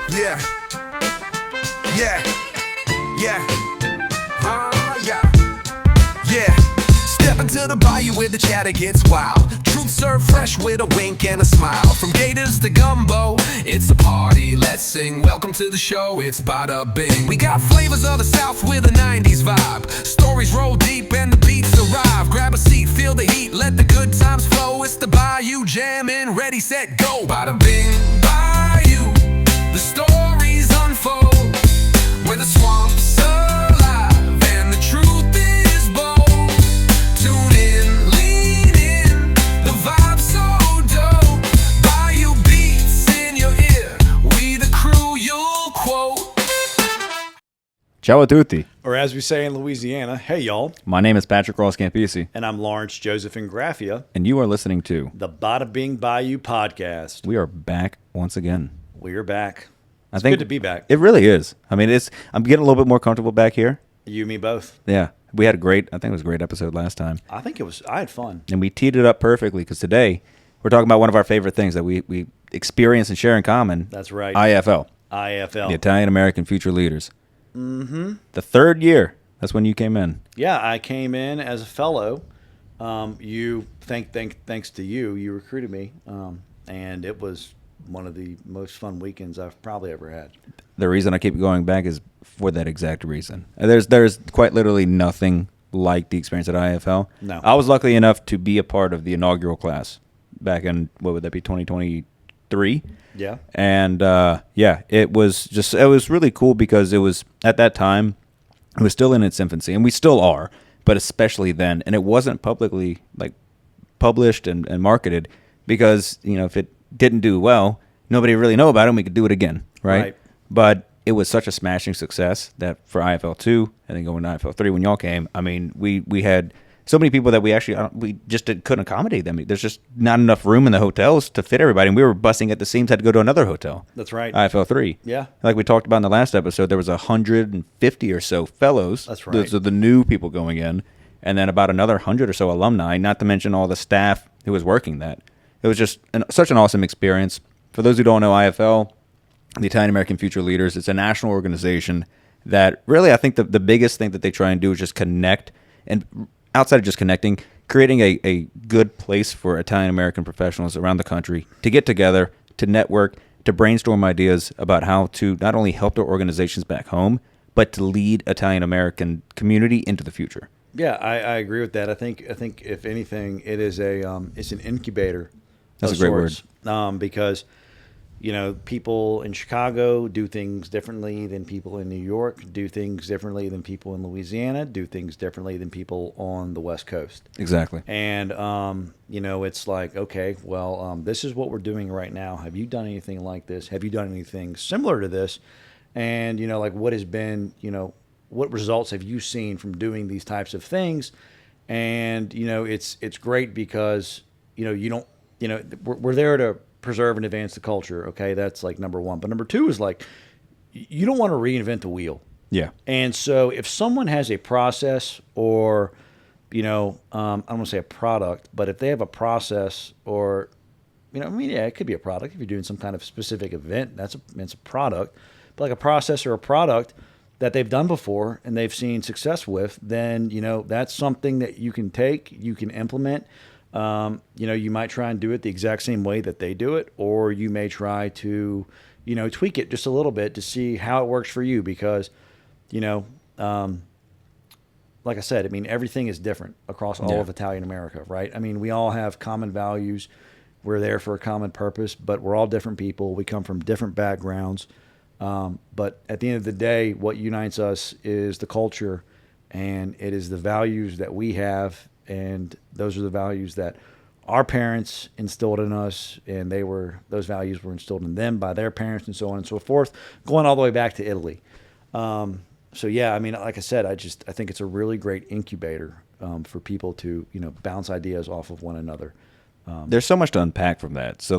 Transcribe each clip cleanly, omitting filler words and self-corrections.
Yeah, yeah, yeah, yeah. Step into the bayou where the chatter gets wild. Truth served fresh with a wink and a smile. From gators to gumbo, it's a party. Let's sing. Welcome to the show. It's Bada Bing. We got flavors of the South with a 90s vibe. Stories roll deep and the beats arrive. Grab a seat, feel the heat, let the good times flow. It's the Bayou Jammin', ready, set, go. Bada Bing, Bayou. The stories unfold where the swamp's alive and the truth is bold. Tune in, lean in, the vibe's so dope. Bayou beats in your ear, we the crew you'll quote. Ciao a tutti. Or as we say in Louisiana, hey y'all. My name is Patrick Ross Campisi, And I'm Lawrence Joseph Ingraffia, and you are listening to the Bada Bing Bayou podcast. We Are Back Once Again. We're back. I It's think good to be back. It really is. I mean, I'm getting a little bit more comfortable back here. You, me, both. Yeah, we had I think it was a great episode last time, I had fun. and we teed it up perfectly because today we're talking about one of our favorite things that we experience and share in common. That's right. IFL, IFL. the Italian American Future Leaders. Mm-hmm. The third year. That's when you came in. Yeah, I came in as a fellow. Thanks to you, you recruited me, and it was one of the most fun weekends I've probably ever had. The reason I keep going back is for that exact reason. There's quite literally nothing like the experience at IFL. No. I was lucky enough to be a part of the inaugural class back in, what would that be, 2023? Yeah. And it was really cool because it was, at that time, it was still in its infancy, and we still are, but especially then. And it wasn't publicly published and marketed because, if it didn't do well, nobody really know about it, and we could do it again, right? But it was such a smashing success that for IFL 2 and then going to IFL 3 when y'all came, I mean, we had so many people that we just couldn't accommodate them. There's just not enough room in the hotels to fit everybody, and we were busting at the seams, had to go to another hotel. That's right. IFL 3. Yeah. Like we talked about in the last episode, there was 150 or so fellows. That's right. Those are the new people going in, and then about another 100 or so alumni, not to mention all the staff who was working that. It was just such an awesome experience. For those who don't know IFL, the Italian American Future Leaders, it's a national organization that really, I think the biggest thing that they try and do is just connect, and outside of just connecting, creating a good place for Italian American professionals around the country to get together, to network, to brainstorm ideas about how to not only help their organizations back home, but to lead Italian American community into the future. Yeah, I agree with that. I think if anything, it is it's an incubator. That's of a great sorts. Because people in Chicago do things differently than people in New York, do things differently than people in Louisiana, do things differently than people on the West Coast. Exactly. And it's like, okay, well, this is what we're doing right now. Have you done anything like this? Have you done anything similar to this? And what has been, what results have you seen from doing these types of things? And it's great because you don't. We're there to preserve and advance the culture. Okay, that's like number one. But number two is you don't want to reinvent the wheel. Yeah. And so if someone has a process or, I don't want to say a product, but if they have a process or, it could be a product. If you're doing some kind of specific event, it's a product. But like a process or a product that they've done before and they've seen success with, then, that's something that you can take, you can implement. You might try and do it the exact same way that they do it, or you may try to, tweak it just a little bit to see how it works for you because, like I said, everything is different across all of Italian America, right? We all have common values. We're there for a common purpose, but we're all different people. We come from different backgrounds. But at the end of the day, what unites us is the culture, and it is the values that we have. And those are the values that our parents instilled in us, and those values were instilled in them by their parents, and so on and so forth, going all the way back to Italy. Like I said, I think it's a really great incubator for people to bounce ideas off of one another. There's so much to unpack from that. So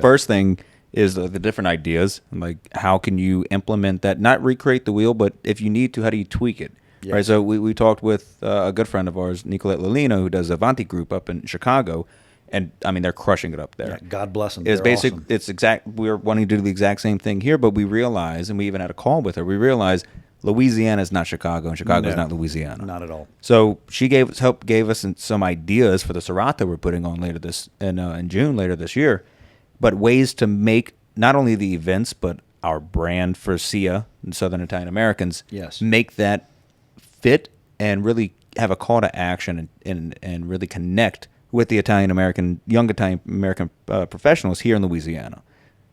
first thing is the different ideas, and how can you implement that? Not recreate the wheel, but if you need to, how do you tweak it? Yes. Right, so we talked with a good friend of ours, Nicolette Lolino, who does Avanti Group up in Chicago, And I mean, they're crushing it up there. Yeah, God bless them. It's They're basic. awesome. It's exact. We're wanting to do the exact same thing here, but we realize, and we even had a call with her. We realize Louisiana is not Chicago, and Chicago is No, not Louisiana. Not at all. So she gave us some ideas for the Serata we're putting on later in June later this year, but ways to make not only the events but our brand for SIA and Southern Italian Americans. Yes. Make that fit and really have a call to action and really connect with the young Italian American professionals here in Louisiana.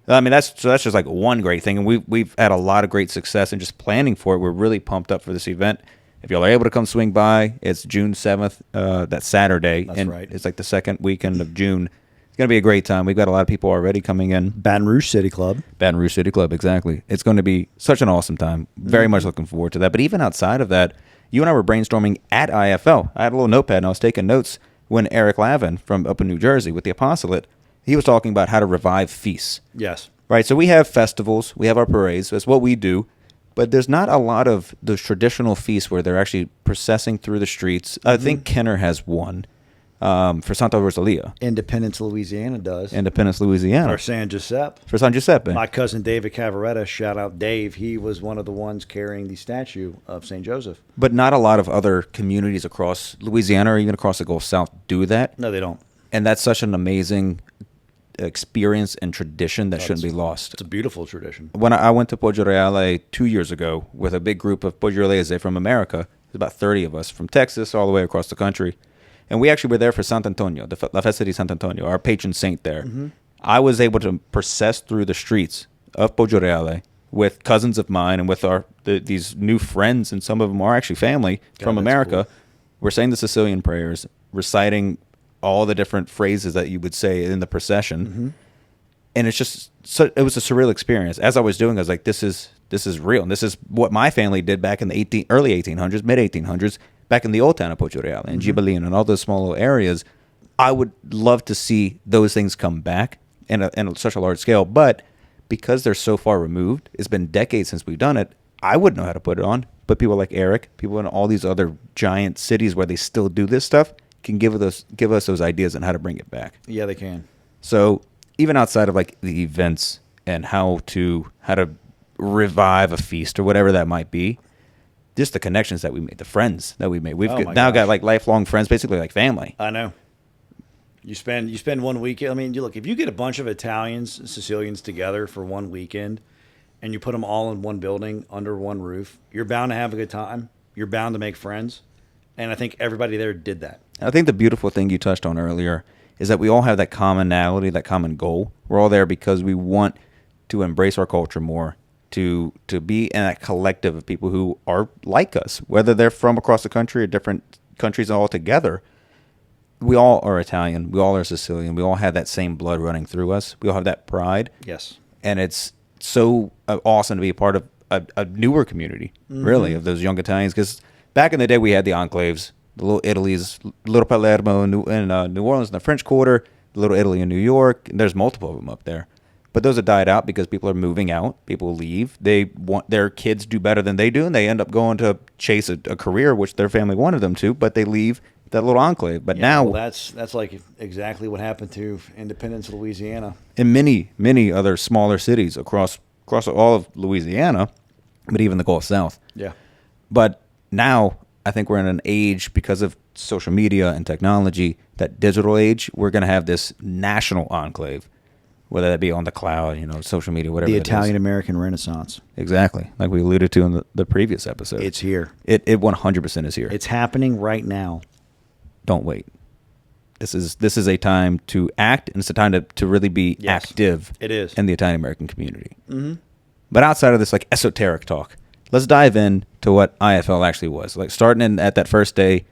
I mean, that's just like one great thing, and we've had a lot of great success in just planning for it. We're really pumped up for this event. If y'all are able to come swing by, it's June 7th, that Saturday. That's and right. It's like the second weekend of June. It's going to be a great time. We've got a lot of people already coming in. Baton Rouge City Club. Baton Rouge City Club, exactly. It's going to be such an awesome time. Very much looking forward to that. But even outside of that, you and I were brainstorming at IFL. I had a little notepad, and I was taking notes when Eric Lavin from up in New Jersey with the Apostolate, he was talking about how to revive feasts. Yes. Right, so we have festivals, we have our parades, that's what we do, but there's not a lot of those traditional feasts where they're actually processing through the streets. I think Kenner has one for Santa Rosalia. Independence, Louisiana does. Independence, Louisiana. Or San Giuseppe. For San Giuseppe. My cousin David Cavaretta, shout out Dave, he was one of the ones carrying the statue of St. Joseph. But not a lot of other communities across Louisiana or even across the Gulf South do that. No, they don't. And that's such an amazing experience and tradition that shouldn't be lost. It's a beautiful tradition. When I went to Poggio Reale 2 years ago with a big group of Poggiorealese from America, there's about 30 of us from Texas all the way across the country, and we actually were there for Sant'Antonio, La Festa di Sant'Antonio, our patron saint there. I was able to process through the streets of Poggio Reale with cousins of mine and with these new friends, and some of them are actually family from that's America. cool. We're saying the Sicilian prayers, reciting all the different phrases that you would say in the procession. And it's just it was a surreal experience. As I was doing, I was like, this is real. And this is what my family did back in the early 1800s, mid 1800s, back in the old town of Poggio Reale and Ghibellina and all those small little areas. I would love to see those things come back in such a large scale. But because they're so far removed, it's been decades since we've done it, I wouldn't know how to put it on. But people like Eric, people in all these other giant cities where they still do this stuff, can give us those ideas on how to bring it back. Yeah, they can. So even outside of like the events and how to revive a feast or whatever that might be, just the connections that we made, the friends that we made. We've Oh my now got gosh. like lifelong friends, basically like family. I know. You spend 1 weekend. I mean, you look, if you get a bunch of Italians, Sicilians together for 1 weekend, and you put them all in one building under one roof, you're bound to have a good time. You're bound to make friends, and I think everybody there did that. I think the beautiful thing you touched on earlier is that we all have that commonality, that common goal. We're all there because we want to embrace our culture more, to be in that collective of people who are like us, whether they're from across the country or different countries altogether. We all are Italian. We all are Sicilian. We all have that same blood running through us. We all have that pride. Yes. And it's so awesome to be a part of a newer community, really, of those young Italians. Because back in the day, we had the enclaves, the Little Italy's, Little Palermo in New Orleans in the French Quarter, Little Italy in New York. And there's multiple of them up there. But those have died out because people are moving out. People leave. They want their kids do better than they do, and they end up going to chase a career, which their family wanted them to, but they leave that little enclave. But now, well, that's like exactly what happened to Independence, Louisiana. in many other smaller cities across all of Louisiana, but even the Gulf South. Yeah. But now I think we're in an age, because of social media and technology, that digital age, we're going to have this national enclave, whether that be on the cloud, social media, whatever. The it is. Italian-American Renaissance. Exactly, like we alluded to in the previous episode. It's here. It 100% is here. It's happening right now. Don't wait. This is a time to act, and it's a time to really be Yes, active. it is. In the Italian American community. Mm-hmm. But outside of this, like, esoteric talk, let's dive in to what IFL actually was. Like, starting in at that first day,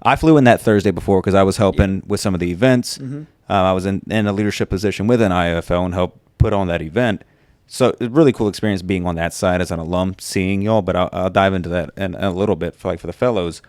I flew in that Thursday before because I was helping with some of the events. Mm-hmm. I was in a leadership position within IFL and helped put on that event. So a really cool experience being on that side as an alum, seeing y'all. But I'll dive into that in a little bit for the fellows.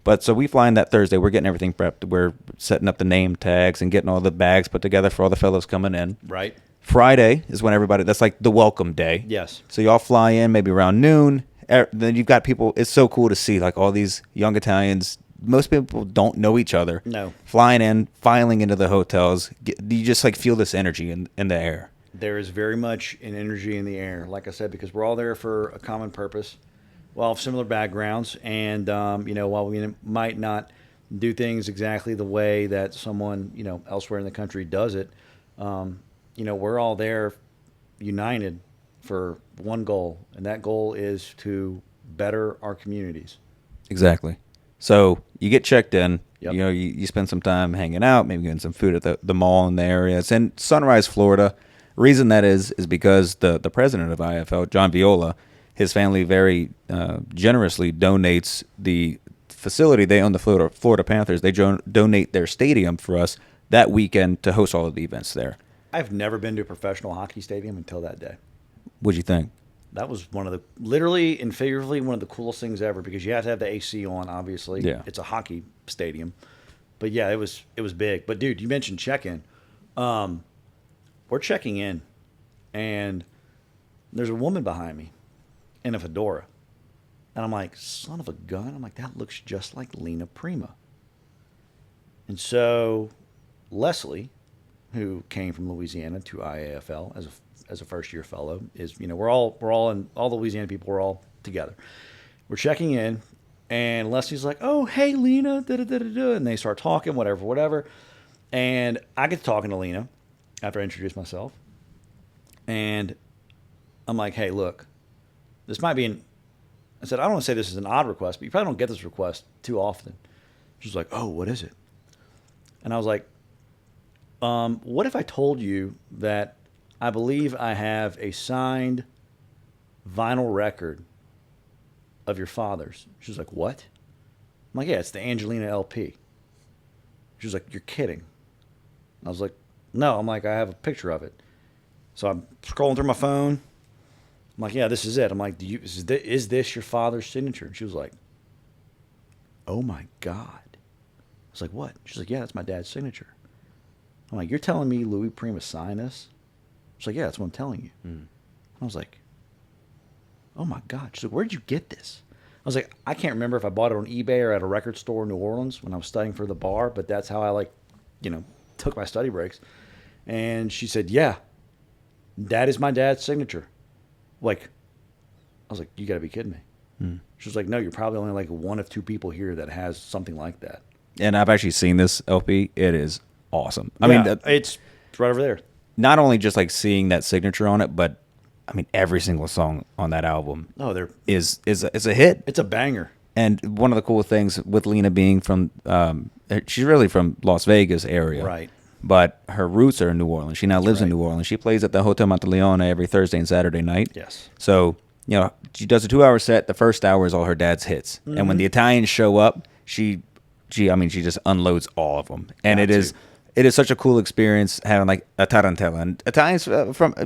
But so we fly in that Thursday. We're getting everything prepped. We're setting up the name tags and getting all the bags put together for all the fellows coming in. Right. Friday is when that's like the welcome day. Yes. So y'all fly in maybe around noon. Then you've got people. It's so cool to see like all these young Italians most people don't know each other. No. Flying in, filing into the hotels, you just like feel this energy in the air. There is very much an energy in the air, like I said, because we're all there for a common purpose. We all have similar backgrounds, and while we might not do things exactly the way that someone elsewhere in the country does it, we're all there united for one goal, and that goal is to better our communities. Exactly. So you get checked in. Yep. You spend some time hanging out, maybe getting some food at the mall in the area. It's in Sunrise, Florida. Reason that is because the president of IFL, John Viola, his family very generously donates the facility. They own the Florida Panthers. They donate their stadium for us that weekend to host all of the events there. I've never been to a professional hockey stadium until that day. What'd you think? That was literally and figuratively one of the coolest things ever, because you have to have the AC on, obviously. Yeah. It's a hockey stadium. But yeah, it was big. But dude, you mentioned check-in. We're checking in, and there's a woman behind me in a fedora. And I'm like, son of a gun. I'm like, that looks just like Lena Prima. And so Leslie, who came from Louisiana to IAFL as a first year fellow, is we're all in, all the Louisiana people, we're all together. We're checking in, and Leslie's like, "Oh, hey, Lena," and they start talking, whatever. And I get to talking to Lena after I introduce myself, and I'm like, "Hey, look, this might be I said, I don't want to say this is an odd request, but you probably don't get this request too often." She's like, "Oh, what is it?" And I was like, what if I told you that I believe I have a signed vinyl record of your father's? She was like, "What?" I'm like, "Yeah, it's the Angelina LP." She was like, "You're kidding." I was like, "No." I'm like, "I have a picture of it." So I'm scrolling through my phone. I'm like, "Yeah, this is it." I'm like, is this your father's signature?" And she was like, "Oh my God." I was like, "What?" She's like, "Yeah, that's my dad's signature." I'm like, "You're telling me Louis Prima signed this?" She's like, "Yeah, that's what I'm telling you." I was like, "Oh my God." She's like, "Where'd you get this?" I was like, "I can't remember if I bought it on eBay or at a record store in New Orleans when I was studying for the bar, but that's how I took my study breaks." And she said, "Yeah, that is my dad's signature." I was like, "You got to be kidding me." She was like, "No, you're probably only like one of two people here that has something like that." And I've actually seen this LP. It is awesome. I Yeah, mean, it's right over there. not only just like seeing that signature on it, but I mean, every single song on that album is a hit. It's a banger. And one of the cool things with Lena being from, she's really from Las Vegas area. Right. But her roots are in New Orleans. She now lives in right. New Orleans. She plays at the Hotel Monteleone every Thursday and Saturday night. Yes. So, she does a 2-hour set. The first hour is all her dad's hits. And when the Italians show up, she just unloads all of them. And it is such a cool experience having like a tarantella. And Italians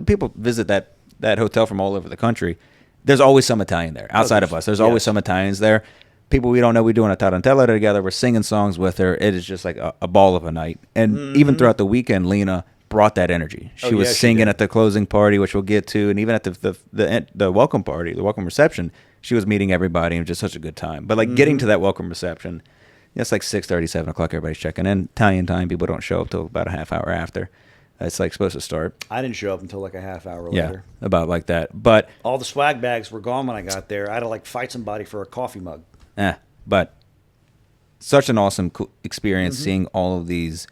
people visit that hotel from all over the country. There's always some Italian there outside of us. There's always some Italians there. People we don't know, we're doing a tarantella together. We're singing songs with her. It is just like a ball of a night. And even throughout the weekend, Lena brought that energy. She was singing at the closing party, which we'll get to, and even at the welcome party, the welcome reception, she was meeting everybody, and just such a good time. But like getting to that welcome reception, it's like 6:30, 7 o'clock. Everybody's checking in. Italian time, people don't show up till about a half hour after. It's like supposed to start. I didn't show up until like a half hour Yeah, later. about like that. But All the swag bags were gone when I got there. I had to like fight somebody for a coffee mug. but such an awesome experience seeing all of these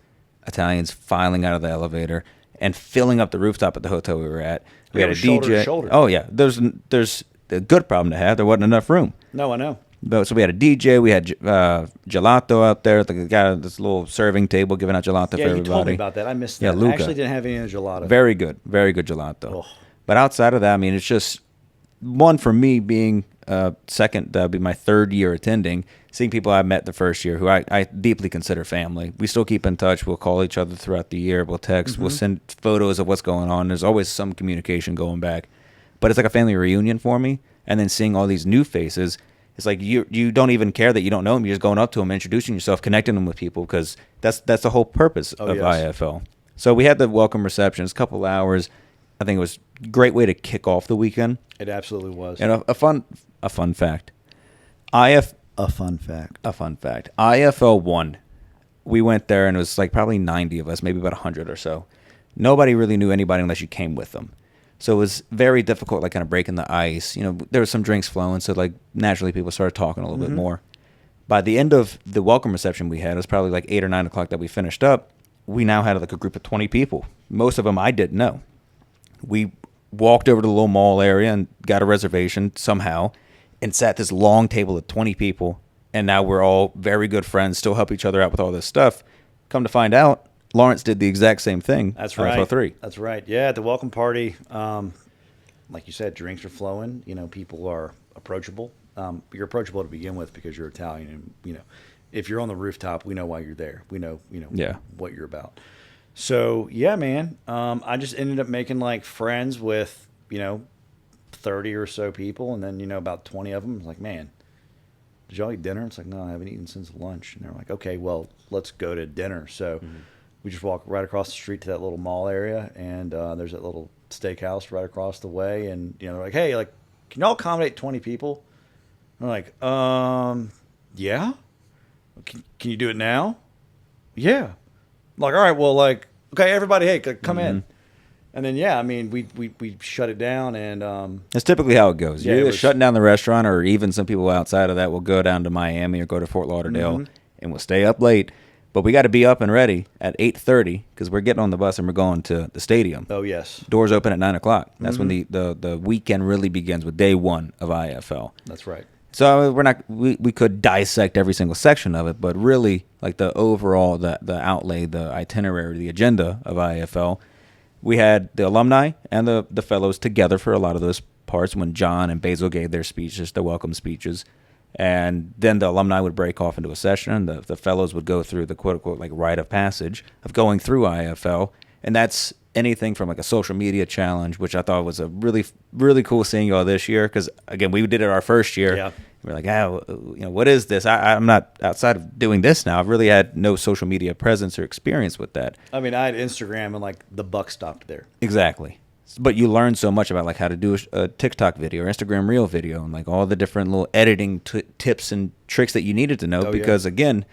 Italians filing out of the elevator and filling up the rooftop at the hotel we were at. We had a shoulder to DJ. shoulder. Oh yeah, there's a good problem to have. There wasn't enough room. No, I know. But so we had a DJ. We had gelato out there. The guy at this little serving table giving out gelato for Yeah, everybody. you told me about that. I missed that. Yeah, Luca. I actually didn't have any of the gelato. Very good gelato. Oh. But outside of that, I mean, it's just one for me being second. That'll be my third year attending. Seeing people I met the first year who I deeply consider family. We still keep in touch. We'll call each other throughout the year. We'll text. We'll send photos of what's going on. There's always some communication going back. But it's like a family reunion for me. And then seeing all these new faces, it's like you don't even care that you don't know them. You're just going up to them, introducing yourself, connecting them with people, because that's the whole purpose of yes. IFL. So we had the welcome receptions, a couple hours. I think it was a great way to kick off the weekend. It absolutely was. And a fun fact: A fun fact. A fun fact. IFL 1, we went there and it was like probably 90 of us, maybe about 100 or so. Nobody really knew anybody unless you came with them. So it was very difficult, like kind of breaking the ice. You know, there was some drinks flowing, so like naturally people started talking a little bit more. By the end of the welcome reception we had, it was probably like 8 or 9 o'clock that we finished up. We now had like a group of 20 people. Most of them I didn't know. We walked over to the little mall area and got a reservation somehow and sat at this long table of 20 people. And now we're all very good friends, still help each other out with all this stuff. Come to find out, Lawrence did the exact same thing. That's right. IFL 3. That's right. Yeah, at the welcome party, like you said, drinks are flowing. You know, people are approachable. You're approachable to begin with because you're Italian, and you know, if you're on the rooftop, we know why you're there. We know, Yeah. what you're about. So yeah, man. I just ended up making like friends with 30 or so people, and then about 20 of them. Like, man, did y'all eat dinner? It's like, no, I haven't eaten since lunch. And they're like, okay, well, let's go to dinner. So we just walk right across the street to that little mall area, and there's that little steakhouse right across the way. And they're like, hey, like, can y'all accommodate 20 people? I'm like, yeah. Can you do it now? Yeah. I'm like, all right, well, like, okay, everybody, hey, come in. And then, yeah, I mean, we shut it down, and That's typically how it goes. Yeah, You're it either was- shutting down the restaurant, or even some people outside of that will go down to Miami or go to Fort Lauderdale and we'll stay up late. But we got to be up and ready at 8:30 because we're getting on the bus and we're going to the stadium. oh yes, Doors open at 9 o'clock. That's when the weekend really begins with day one of IFL. that's right. So we could dissect every single section of it, but really like the overall, the outlay, the itinerary, the agenda of IFL, we had the alumni and the fellows together for a lot of those parts when John and Basil gave their speeches, their welcome speeches. And then the alumni would break off into a session, and the fellows would go through the quote-unquote like rite of passage of going through IFL. And that's anything from like a social media challenge, which I thought was a really, really cool seeing y'all this year. Because, again, we did it our first year. Yeah. We're like, what is this? I'm not outside of doing this now. I've really had no social media presence or experience with that. I mean, I had Instagram, and like the buck stopped there. Exactly. But you learn so much about like how to do a TikTok video or Instagram Reel video and like all the different little editing tips and tricks that you needed to know. Oh, yeah. Because again,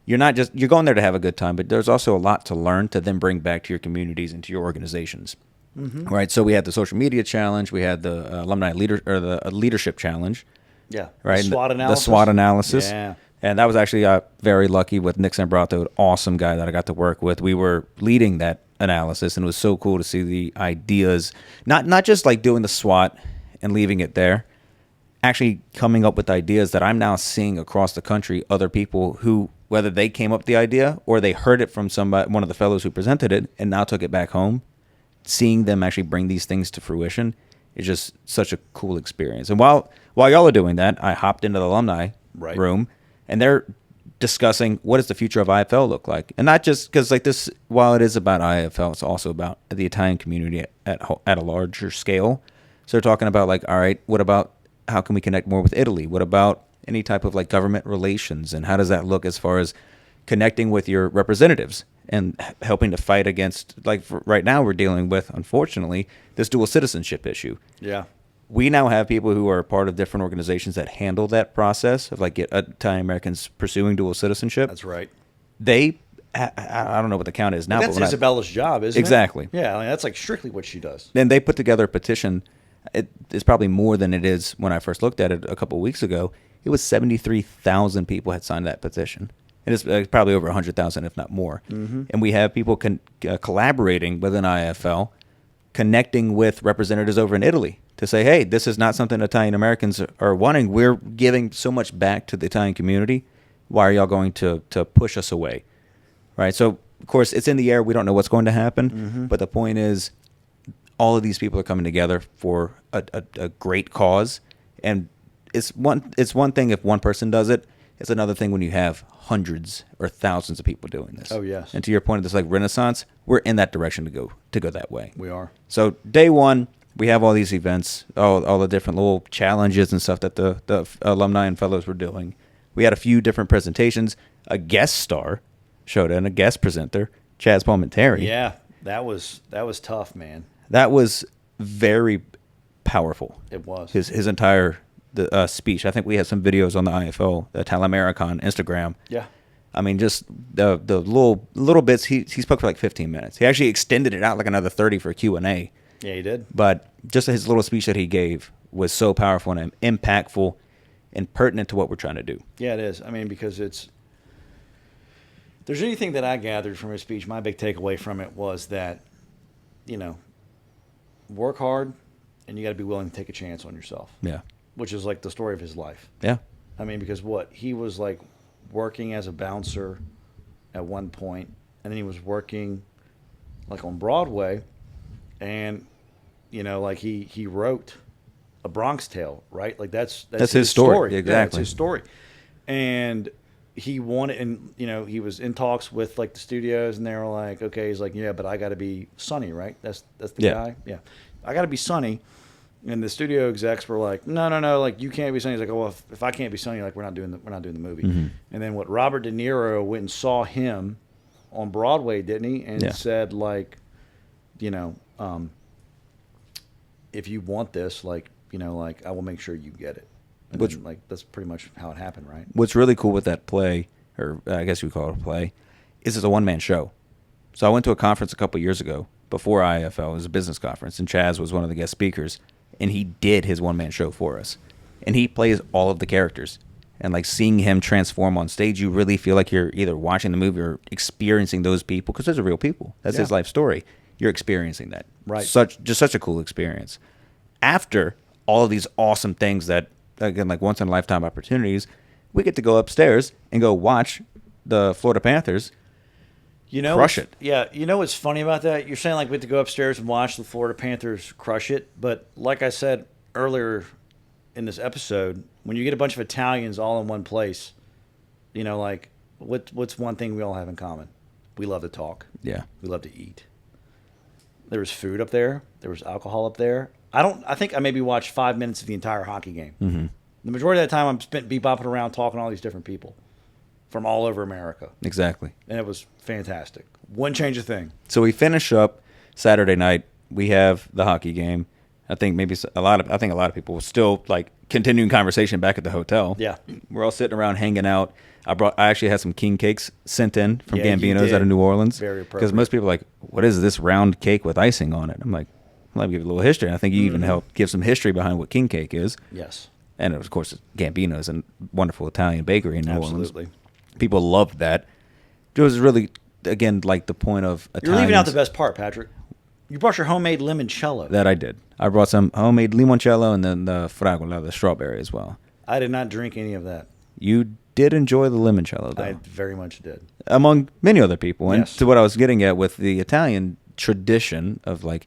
you're going there to have a good time, but there's also a lot to learn to then bring back to your communities and to your organizations. Right. So we had the social media challenge, we had the alumni leadership challenge. Yeah. Right. The SWOT analysis. The SWOT analysis. Yeah. And that was actually very lucky with Nick Zambrato, an awesome guy that I got to work with. We were leading that analysis, and it was so cool to see the ideas, not just like doing the SWOT and leaving it there, actually coming up with ideas that I'm now seeing across the country, other people who, whether they came up with the idea or they heard it from one of the fellows who presented it and now took it back home, seeing them actually bring these things to fruition is just such a cool experience. And while y'all are doing that, I hopped into the alumni room, and they're discussing what does the future of IFL look like, and not just because like this. While it is about IFL, it's also about the Italian community at a larger scale. So they're talking about like, all right, what about how can we connect more with Italy? What about any type of like government relations, and how does that look as far as connecting with your representatives and helping to fight against, like right now we're dealing with, unfortunately, this dual citizenship issue. Yeah. We now have people who are part of different organizations that handle that process of like Italian Americans pursuing dual citizenship. That's right. I don't know what the count is now. That's but Isabella's job, isn't Exactly. it? Yeah, I mean, that's like strictly what she does. Then they put together a petition. It's probably more than it is when I first looked at it a couple of weeks ago. It was 73,000 people had signed that petition. It is probably over 100,000, if not more. And we have people collaborating within IFL, connecting with representatives over in Italy to say, hey, this is not something Italian Americans are wanting. We're giving so much back to the Italian community. Why are y'all going to push us away? Right. So, of course, it's in the air. We don't know what's going to happen. But the point is, all of these people are coming together for a great cause. And it's one thing if one person does it. It's another thing when you have hundreds or thousands of people doing this. Oh, yes. And to your point of this like renaissance, we're in that direction to go that way. We are. So day one, we have all these events, all the different little challenges and stuff that the alumni and fellows were doing. We had a few different presentations. A guest star showed in, a guest presenter, Chaz Palminteri. Yeah, that was tough, man. That was very powerful. It was. His entire the speech. I think we had some videos on the IFL, the Talamericon Instagram. Yeah. I mean, just the little bits. He spoke for like 15 minutes. He actually extended it out like another 30 for Q&A. Yeah, he did. But just his little speech that he gave was so powerful and impactful and pertinent to what we're trying to do. Yeah, it is. I mean, because if there's anything that I gathered from his speech, my big takeaway from it was that, work hard and you got to be willing to take a chance on yourself. Yeah. Which is like the story of his life. Yeah. I mean, because he was like working as a bouncer at one point, and then he was working like on Broadway, and like he wrote A Bronx Tale, right? Like that's his story. Exactly. Yeah, that's his story. And he wanted, and he was in talks with like the studios, and they were like, okay, he's like, yeah, but I got to be Sonny, right? That's the guy. Yeah, I got to be Sonny. And the studio execs were like, no, like you can't be Sonny. He's like, oh, well, if I can't be Sonny, like we're not doing the movie. Mm-hmm. And then Robert De Niro went and saw him on Broadway, didn't he? And said like, if you want this, like I will make sure you get it. And then, like that's pretty much how it happened, right? What's really cool with that play, or I guess you would call it a play, is it's a one-man show. So I went to a conference a couple years ago before IFL. It was a business conference, and Chaz was one of the guest speakers. And he did his one-man show for us. And he plays all of the characters. And, like, seeing him transform on stage, you really feel like you're either watching the movie or experiencing those people. Because those are real people. That's his life story. You're experiencing that. Right. Just such a cool experience. After all of these awesome things that, again, like once-in-a-lifetime opportunities, we get to go upstairs and go watch the Florida Panthers crush it. Yeah, what's funny about that? You're saying like we have to go upstairs and watch the Florida Panthers crush it, but like I said earlier in this episode, when you get a bunch of Italians all in one place, like what's one thing we all have in common? We love to talk. Yeah. We love to eat. There was food up there. There was alcohol up there. I think I maybe watched 5 minutes of the entire hockey game. Mm-hmm. The majority of that time I'm spent bebopping around talking to all these different people from all over America. Exactly. And it was fantastic. Wouldn't change a thing. So we finish up Saturday night. We have the hockey game. I think a lot of people were still like continuing conversation back at the hotel. Yeah. We're all sitting around hanging out. I actually had some king cakes sent in from Yeah, you Gambino's did. out of New Orleans. Very appropriate. Because most people are like, what is this round cake with icing on it? I'm like, let me give you a little history. And I think you even helped give some history behind what king cake is. Yes. And of course, Gambino's a wonderful Italian bakery in New Orleans. Absolutely. People loved that. It was really, again, like the point of Italians. You're leaving out the best part, Patrick. You brought your homemade limoncello. That I did. I brought some homemade limoncello and then the fragola, the strawberry as well. I did not drink any of that. You did enjoy the limoncello, though. I very much did. Among many other people. And Yes. to what I was getting at with the Italian tradition of like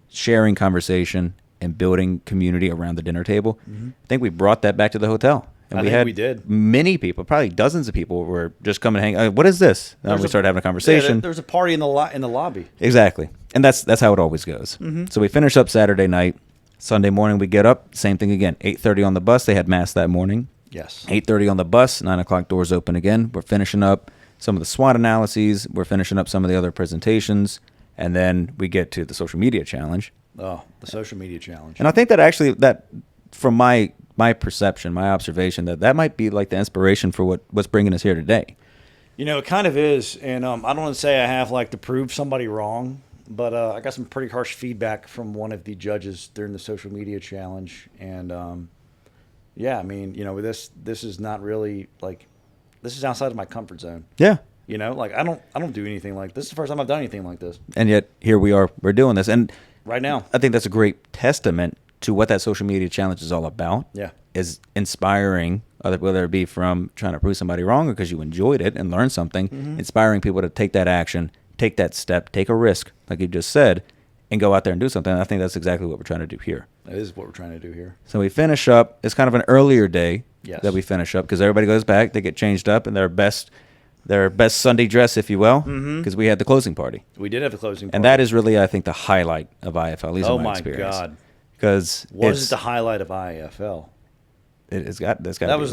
sharing conversation and building community around the dinner table, I think we brought that back to the hotel. And I we think had we did. many people, probably dozens of people, were just coming and hang. What is this? And we started having a conversation. Yeah, there was a party in the lobby. Exactly. And that's how it always goes. Mm-hmm. So we finish up Saturday night. Sunday morning we get up. Same thing again. 8:30 on the bus. They had mass that morning. Yes. 8:30 on the bus. 9 o'clock doors open again. We're finishing up some of the SWOT analyses. We're finishing up some of the other presentations. And then we get to the social media challenge. Oh, the social media challenge. And I think that actually, that from my perception, my observation, that might be like the inspiration for what's bringing us here today. It kind of is. And I don't want to say I have like to prove somebody wrong, but I got some pretty harsh feedback from one of the judges during the social media challenge. And yeah, I mean, this is not really like, this is outside of my comfort zone. Yeah. Like I don't do anything like this. This is the first time I've done anything like this. And yet here we are, we're doing this. And Right now. I think that's a great testament to what that social media challenge is all about. Yeah. Is inspiring, whether it be from trying to prove somebody wrong or because you enjoyed it and learned something, inspiring people to take that action, take that step, take a risk, like you just said, and go out there and do something. And I think that's exactly what we're trying to do here. That is what we're trying to do here. So we finish up. It's kind of an earlier day Yes. that we finish up because everybody goes back. They get changed up in their best Sunday dress, if you will, because we had the closing party. We did have the closing party. And that is really, I think, the highlight of IFL, at least in my experience. Oh, my God. Because Was it the highlight of IFL? It's got That was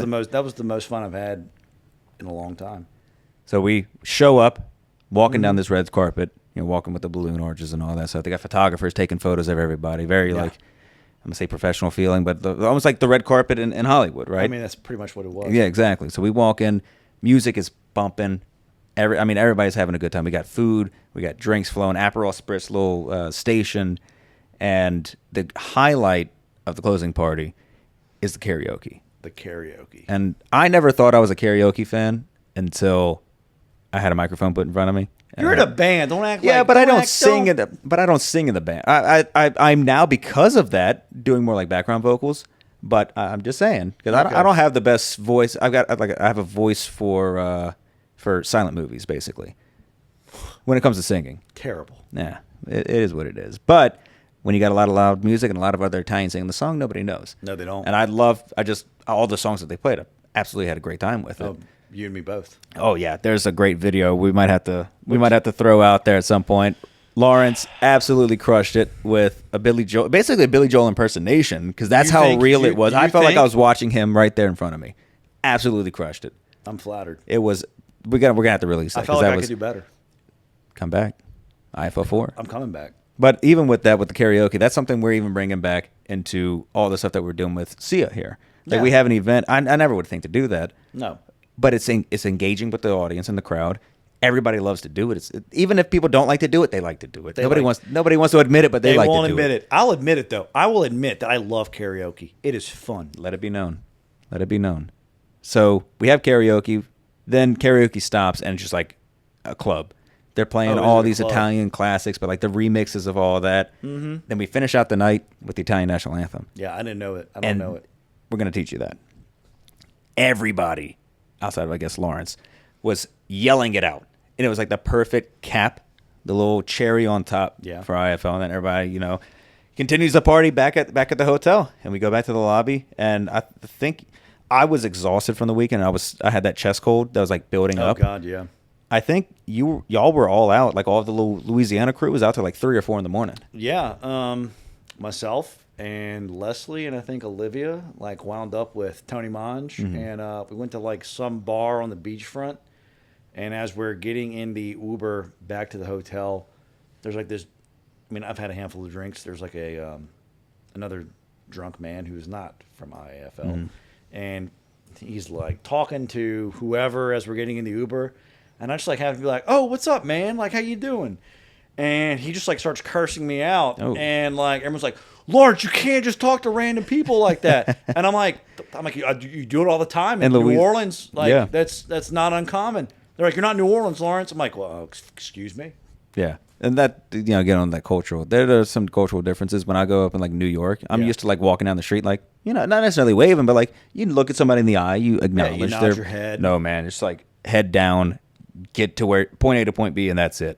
the most fun I've had in a long time. So we show up, walking down this red carpet, walking with the balloon arches and all that stuff. They got photographers taking photos of everybody. Very gonna say professional feeling, but almost like the red carpet in Hollywood, right? I mean, that's pretty much what it was. Yeah, exactly. So we walk in, music is bumping. Everybody's having a good time. We got food, we got drinks flowing, Aperol Spritz, little station, and the highlight of the closing party is the karaoke. The karaoke. And I never thought I was a karaoke fan until I had a microphone put in front of me. You're in a band. Don't act like. Yeah, but I don't sing in. But I don't sing in the band. I'm now, because of that, doing more like background vocals. But I'm just saying, because I don't have the best voice. I have a voice for silent movies, basically. When it comes to singing, Terrible. yeah, it is what it is. But when you got a lot of loud music and a lot of other Italians singing the song, nobody knows. No, they don't. And all the songs that they played, I absolutely had a great time with it. Oh, you and me both. Oh yeah, there's a great video we might have to throw out there at some point. Lawrence absolutely crushed it with basically a Billy Joel impersonation, because that's how real it was. I felt like I was watching him right there in front of me. Absolutely crushed it. I'm flattered. It was. We're gonna have to release that. I felt like I could do better. Come back, IFL 4. I'm coming back. But even with that, with the karaoke, that's something we're even bringing back into all the stuff that we're doing with Sia here. Like we have an event. I never would think to do that. No. But it's engaging with the audience and the crowd. Everybody loves to do it. Even if people don't like to do it, they like to do it. Nobody wants to admit it, but they like to do it. They won't admit it. I'll admit it, though. I will admit that I love karaoke. It is fun. Let it be known. Let it be known. So we have karaoke. Then karaoke stops, and it's just like a club. They're playing all these Italian classics, but like the remixes of all that. Mm-hmm. Then we finish out the night with the Italian national anthem. Yeah, I didn't know it. I don't know it. We're going to teach you that. Everybody, outside of, I guess, Lawrence, was yelling it out. And it was like the perfect cap, the little cherry on top for IFL. And then everybody, continues the party back at the hotel. And we go back to the lobby. And I think I was exhausted from the weekend. I had that chest cold that was like building up. Oh, God, yeah. I think y'all were all out. Like all of the Louisiana crew was out till like 3 or 4 in the morning. Yeah. Myself and Leslie and I think Olivia wound up with Tony Monge. Mm-hmm. And we went to like some bar on the beachfront. And as we're getting in the Uber back to the hotel, there's like this. I mean, I've had a handful of drinks. There's like another drunk man who's not from IAFL. And he's like talking to whoever as we're getting in the Uber. And I just like have to be like, "Oh, what's up, man? Like, how you doing?" And he just like starts cursing me out. Oh. And like everyone's like, "Lawrence, you can't just talk to random people like that." And I'm like, "You do it all the time in New Orleans. Like that's not uncommon." They're like, "You're not New Orleans, Lawrence." I'm like, "Well, excuse me." Yeah. And that, get on that cultural. There are some cultural differences. When I go up in like New York, I'm used to like walking down the street, like, not necessarily waving, but like you look at somebody in the eye, you acknowledge. You nod your head. No, man, it's like head down, get to where point A to point B, and that's it.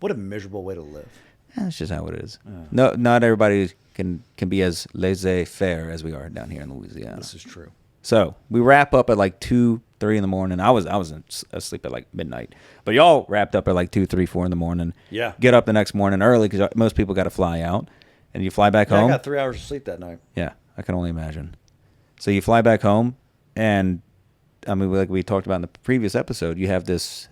What a miserable way to live. That's just how it is. No, not everybody can be as laissez-faire as we are down here in Louisiana. This is true. So we wrap up at like 2, 3 in the morning. I was asleep at like midnight, but y'all wrapped up at like 2, 3, 4 in the morning. Yeah. Get up the next morning early because most people got to fly out, and you fly back home. I got 3 hours of sleep that night. Yeah, I can only imagine. So you fly back home, and I mean, like we talked about in the previous episode, you have this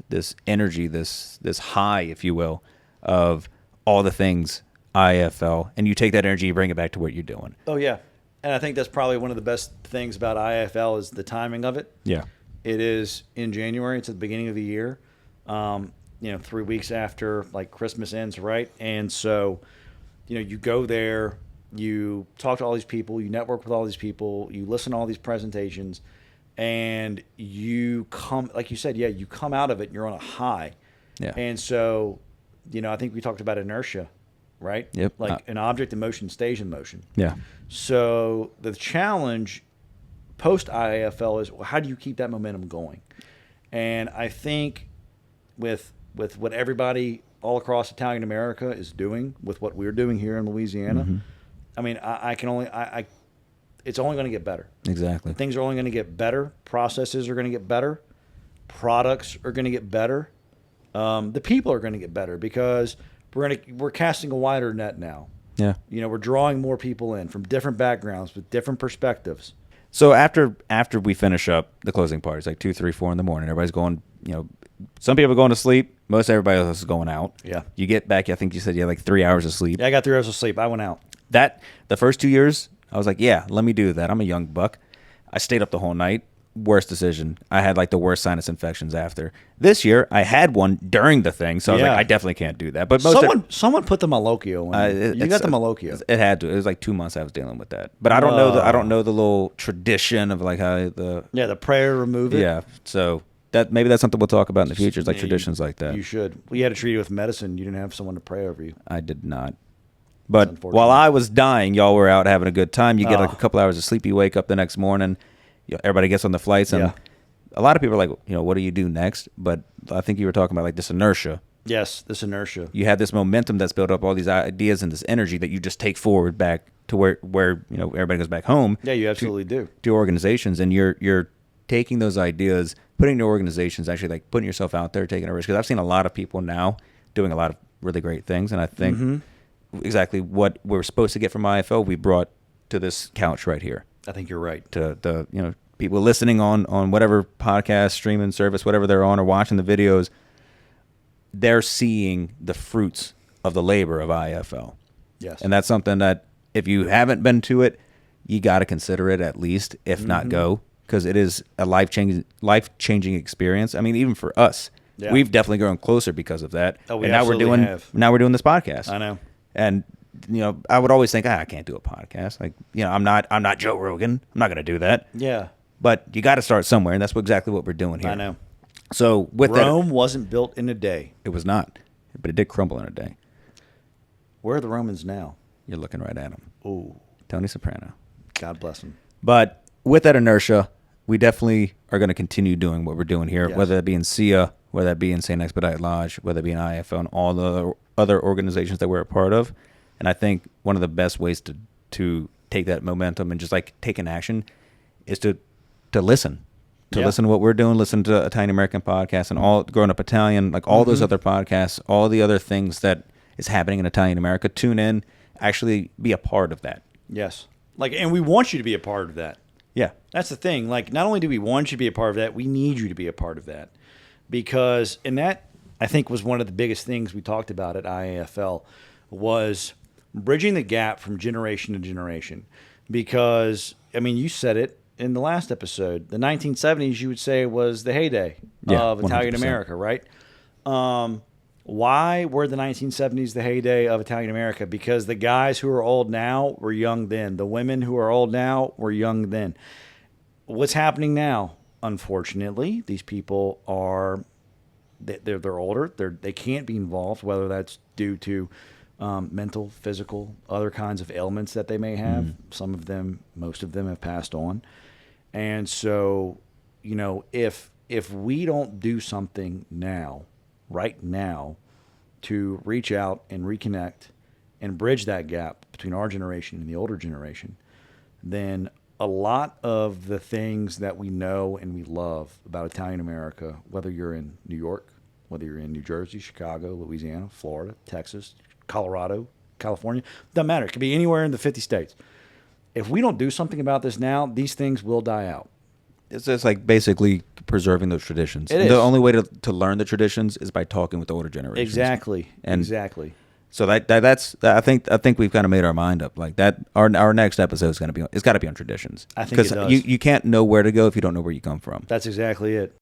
energy, this high, if you will, of all the things IFL, and you take that energy, you bring it back to what you're doing. Oh yeah. And I think that's probably one of the best things about IFL is the timing of it. Yeah. It is in January. It's at the beginning of the year. 3 weeks after like Christmas ends, right? And so, you go there, you talk to all these people, you network with all these people, you listen to all these presentations, and you come, like you said, you come out of it and you're on a high. Yeah. And so, I think we talked about inertia, right? Yep. Like an object in motion stays in motion. Yeah. So the challenge post IAFL is, well, how do you keep that momentum going? And I think with what everybody all across Italian America is doing, with what we're doing here in Louisiana, I mean, it's only going to get better. Exactly. Things are only going to get better. Processes are going to get better. Products are going to get better. The people are going to get better because we're casting a wider net now. Yeah. We're drawing more people in from different backgrounds with different perspectives. So after we finish up the closing parties, like 2, 3, 4 in the morning, everybody's going, some people are going to sleep. Most everybody else is going out. Yeah. You get back, I think you said you had like 3 hours of sleep. Yeah, I got 3 hours of sleep. I went out. That the first 2 years, I was like, yeah, let me do that. I'm a young buck. I stayed up the whole night. Worst decision. I had like the worst sinus infections after. This year, I had one during the thing, so I was like, I definitely can't do that. But someone put the Malocchio in. You got the Malocchio. It had to. It was like 2 months I was dealing with that. But I don't know. I don't know the little tradition of like how the prayer remove it. Yeah. So maybe that's something we'll talk about in the future. It's like traditions like that. You should. We had to treat you with medicine. You didn't have someone to pray over you. I did not. But while I was dying, y'all were out having a good time. You get like a couple hours of sleep. You wake up the next morning. Everybody gets on the flights, and a lot of people are like, what do you do next? But I think you were talking about like this inertia. Yes, this inertia. You have this momentum that's built up, all these ideas and this energy that you just take forward back to where everybody goes back home. Yeah, you absolutely do. To organizations, and you're taking those ideas, putting your organizations, actually like putting yourself out there, taking a risk. Because I've seen a lot of people now doing a lot of really great things, and I think exactly what we're supposed to get from IFL, we brought to this couch right here. I think you're right. To the people listening on whatever podcast, streaming service, whatever they're on, or watching the videos, they're seeing the fruits of the labor of IFL. Yes. And that's something that if you haven't been to it, you got to consider it at least, if not go, because it is a life-changing experience. I mean, even for us, we've definitely grown closer because of that. Oh, we and now we're doing this podcast. I know. And I would always think, I can't do a podcast. Like, I'm not Joe Rogan. I'm not going to do that. Yeah. But you got to start somewhere, and that's exactly what we're doing here. I know. So with Rome wasn't built in a day. It was not, but it did crumble in a day. Where are the Romans now? You're looking right at them. Ooh. Tony Soprano. God bless him. But with that inertia, we definitely are going to continue doing what we're doing here, whether that be in SIA, whether that be in St. Expedite Lodge, whether that be in IFL, and all the other organizations that we're a part of. And I think one of the best ways to take that momentum and just like take an action is to listen. Listen to what we're doing, listen to Italian American podcast and all Growing Up Italian, like all those other podcasts, all the other things that is happening in Italian America. Tune in, actually be a part of that. Yes. And we want you to be a part of that. Yeah. That's the thing. Not only do we want you to be a part of that, we need you to be a part of that. Because, and that, I think, was one of the biggest things we talked about at IAFL, was bridging the gap from generation to generation. Because, you said it in the last episode, the 1970s, you would say, was the heyday of Italian 100%. America, right? Why were the 1970s the heyday of Italian America? Because the guys who are old now were young then. The women who are old now were young then. What's happening now? Unfortunately, these people are they're older. They can't be involved, whether that's due to mental, physical, other kinds of ailments that they may have. Some of them, most of them, have passed on. And so, if we don't do something now, right now, to reach out and reconnect and bridge that gap between our generation and the older generation, then a lot of the things that we know and we love about Italian America, whether you're in New York, whether you're in New Jersey, Chicago, Louisiana, Florida, Texas, Colorado, California, doesn't matter. It could be anywhere in the 50 states. If we don't do something about this now, these things will die out. It's just like basically preserving those traditions. It is. The only way to learn the traditions is by talking with the older generations. Exactly. And exactly. So that's I think we've kind of made our mind up like that. Our next episode is going to be it's got to be on traditions. I think it does. You can't know where to go if you don't know where you come from. That's exactly it.